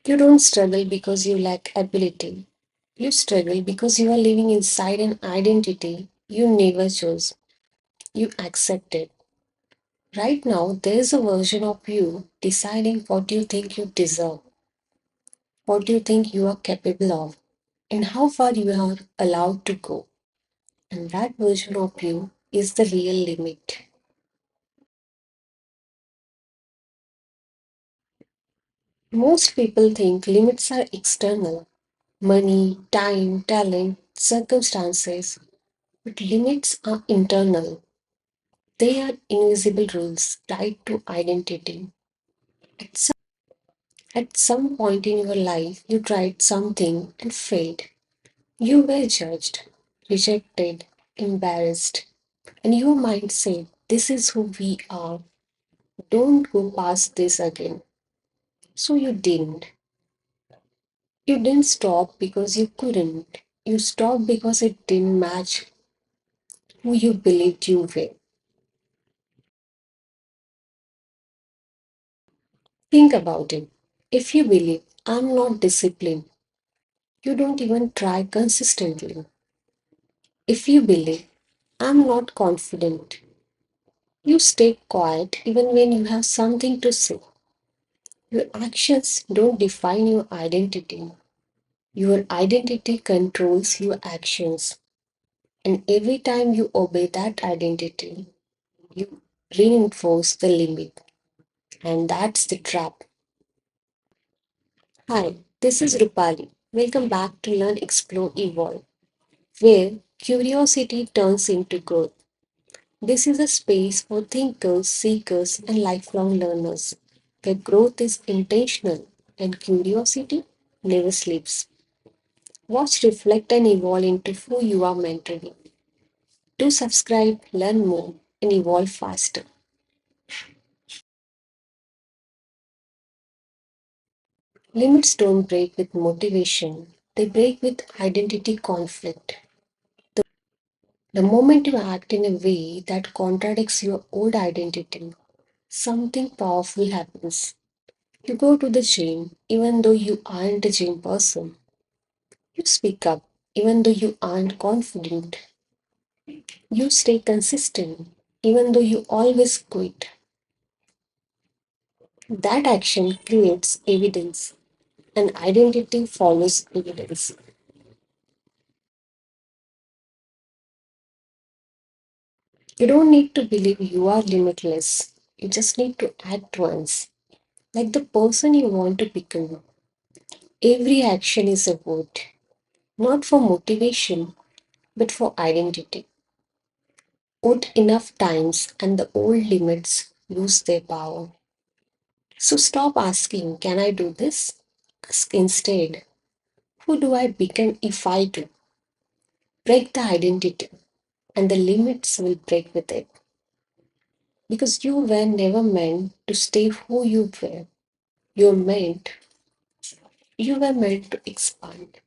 You don't struggle because you lack ability. You struggle because you are living inside an identity you never chose. You accept it. Right now, there's a version of you deciding what you think you deserve, what you think you are capable of, and how far you are allowed to go. And that version of you is the real limit. Most people think limits are external money, time, talent, circumstances, but limits are internal. They are invisible rules tied to identity. At some point in your life, you tried something and failed. You were judged, rejected, embarrassed, and your mind said, "This is who we are. Don't go past this again." So you didn't. You didn't stop because you couldn't. You stopped because it didn't match who you believed you were. Think about it. If you believe, "I'm not disciplined," you don't even try consistently. If you believe, "I'm not confident," you stay quiet even when you have something to say. Your actions don't define your identity. Your identity controls your actions. And every time you obey that identity, you reinforce the limit. And that's the trap. Hi, this is Rupali. Welcome back to Learn, Explore, Evolve, where curiosity turns into growth. This is a space for thinkers, seekers, and lifelong learners, where growth is intentional and curiosity never sleeps. Watch, reflect, and evolve into who you are meant to be. Do subscribe, learn more, and evolve faster. Limits don't break with motivation, they break with identity conflict. The moment you act in a way that contradicts your old identity, something powerful happens. You go to the gym even though you aren't a gym person. You speak up even though you aren't confident. You stay consistent even though you always quit. That action creates evidence, and identity follows evidence. You don't need to believe you are limitless. You just need to act once, like the person you want to become. Every action is a vote, not for motivation, but for identity. Vote enough times, and the old limits lose their power. So stop asking, "Can I do this?" Ask instead, "Who do I become if I do?" Break the identity, and the limits will break with it. Because you were never meant to stay who you were. You meant you were meant to expand.